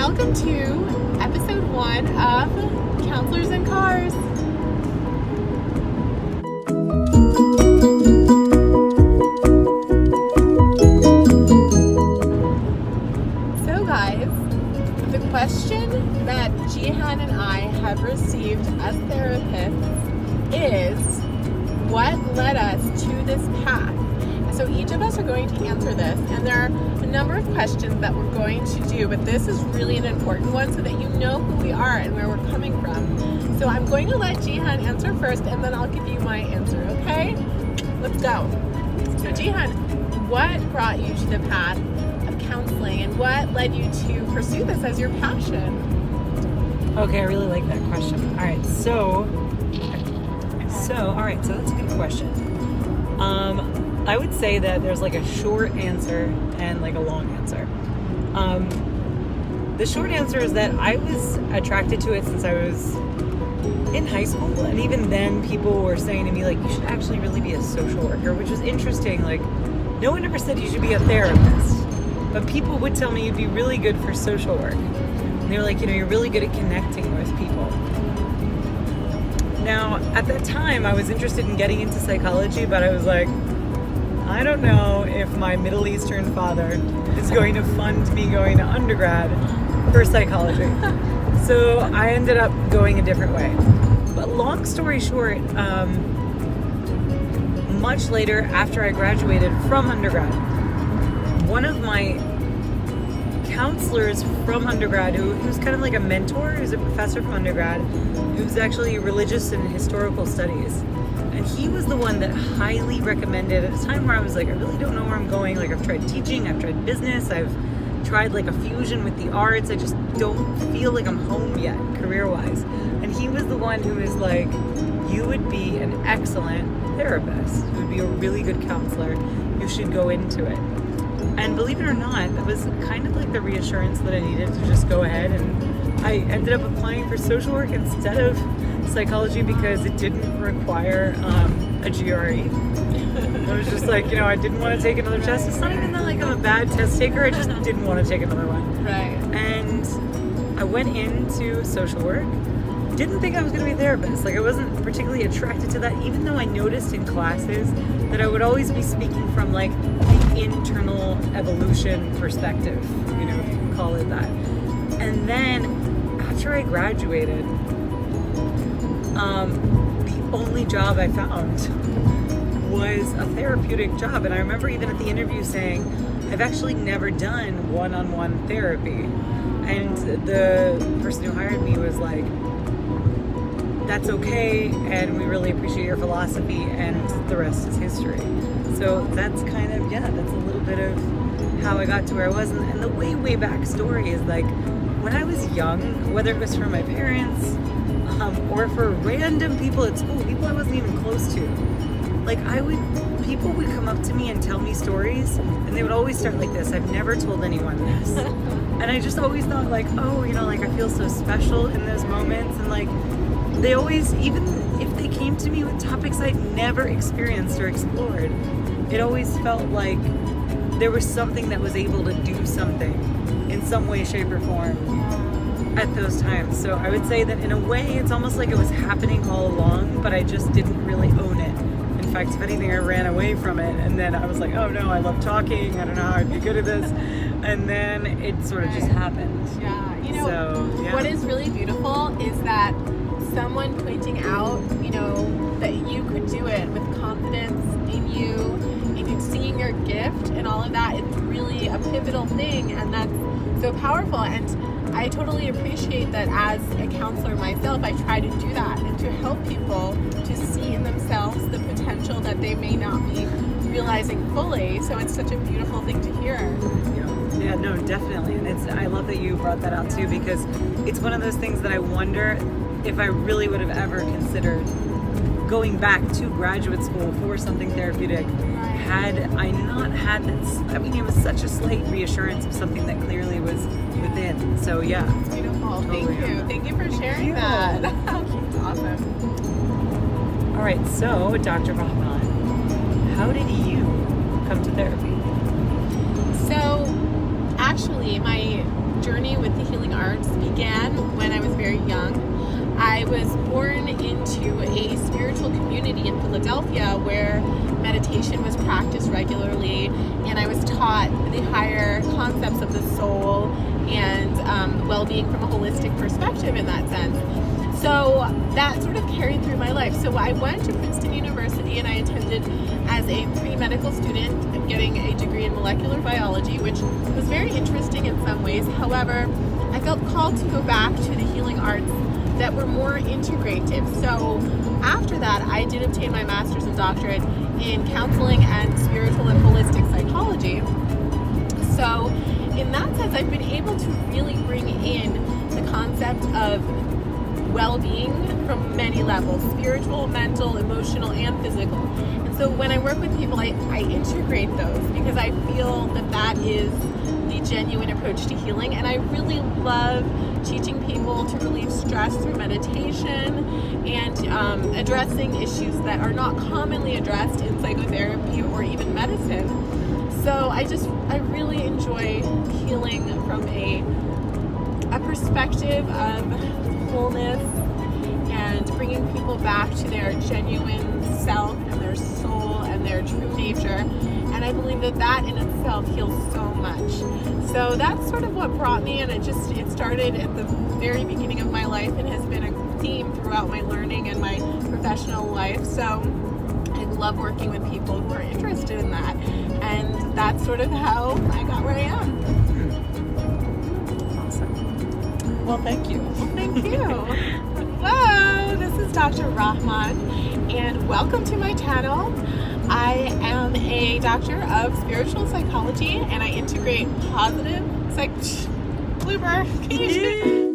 welcome to episode 1 of Counselors in Cars. So guys, the question that Jehan and I have received as therapists is, what led us to this path? So each of us are going to answer this, and there are a number of questions that we're going to do, but this is really an important one so that you know who we are and where we're coming from. So I'm going to let Jehan answer first, and then I'll give you my answer, okay? Let's go. So Jehan, what brought you to the path of counseling, and what led you to pursue this as your passion? Okay, I really like that question. All right, so that's a good question. I would say that there's like a short answer and like a long answer. The short answer is that I was attracted to it since I was in high school, and even then people were saying to me like, you should actually really be a social worker, which was interesting. Like, no one ever said you should be a therapist, but people would tell me you'd be really good for social work. And they were like, you're really good at connecting with people. Now, at that time, I was interested in getting into psychology, but I was like, I don't know if my Middle Eastern father is going to fund me going to undergrad for psychology. So I ended up going a different way. But long story short, much later, after I graduated from undergrad, one of my counselors from undergrad, who's kind of like a mentor, who's a professor from undergrad, who's actually religious and historical studies. And he was the one that highly recommended at a time where I was like, I really don't know where I'm going. Like, I've tried teaching, I've tried business, I've tried like a fusion with the arts. I just don't feel like I'm home yet, career-wise. And he was the one who was like, you would be an excellent therapist. You would be a really good counselor. You should go into it. And believe it or not, that was kind of like the reassurance that I needed to just go ahead. And I ended up applying for social work instead of psychology because it didn't require a GRE. I was just like, I didn't want to take another test. It's not even that like I'm a bad test taker. I just didn't want to take another one. Right. And I went into social work. Didn't think I was going to be a therapist. Like, I wasn't particularly attracted to that, even though I noticed in classes that I would always be speaking from like the internal evolution perspective, if you can call it that. And then after I graduated, the only job I found was a therapeutic job. And I remember even at the interview saying, I've actually never done one-on-one therapy. And the person who hired me was like, that's okay, and we really appreciate your philosophy, and the rest is history. So that's kind of, that's a little bit of how I got to where I was. And the way back story is like, when I was young, whether it was from my parents, or for random people at school, people I wasn't even close to, like people would come up to me and tell me stories, and they would always start like this: I've never told anyone this. And I just always thought like, like I feel so special in those moments. And like, they always, even if they came to me with topics I'd never experienced or explored, it always felt like there was something that was able to do something in some way, shape, or form at those times. So I would say that in a way, it's almost like it was happening all along, but I just didn't really own it. In fact, if anything, I ran away from it, and then I was like, oh no, I love talking, I don't know how I'd be good at this. And then it sort of just happened. Yeah, So, what is really beautiful is that someone pointing out, that you could do it with confidence in you, and seeing your gift and all of that, it's really a pivotal thing, and that's so powerful. And I totally appreciate that as a counselor myself, I try to do that and to help people to see in themselves the potential that they may not be realizing fully. So it's such a beautiful thing to hear. Yeah, no, definitely. And I love that you brought that out too, because it's one of those things that I wonder if I really would have ever considered going back to graduate school for something therapeutic had I not had this. I mean, it was such a slight reassurance of something that clearly was within. So yeah. It's beautiful. Totally. Thank you for sharing that. That's awesome. All right, so Dr. Rahman, how did you come to therapy? So actually, my journey with the healing arts began when I was very young. I was born into a spiritual community in Philadelphia where meditation was practiced regularly, and I was taught the higher concepts of the soul and well-being from a holistic perspective in that sense. So that sort of carried through my life. So I went to Princeton University and I attended as a pre-medical student, getting a degree in molecular biology, which was very interesting in some ways. However, I felt called to go back to the healing arts that were more integrative. So after that, I did obtain my master's and doctorate in counseling and spiritual and holistic psychology. So in that sense, I've been able to really bring in the concept of well-being from many levels: spiritual, mental, emotional, and physical. And so when I work with people, I integrate those because I feel that that is the genuine approach to healing. And I really love teaching people to relieve stress through meditation and addressing issues that are not commonly addressed in psychotherapy or even medicine. So I really enjoy healing from a perspective of wholeness and bringing people back to their genuine self and their soul and their true nature. And I believe that that in itself heals so much. So that's sort of what brought me, and it started at the very beginning of my life and has been a theme throughout my learning and my professional life. So I love working with people who are interested in that, and that's sort of how I got where I am. Awesome. Well, thank you. Thank you. Hello, this is Dr. Rahman, and welcome to my channel. I am a doctor of spiritual psychology, and I integrate positive blooper.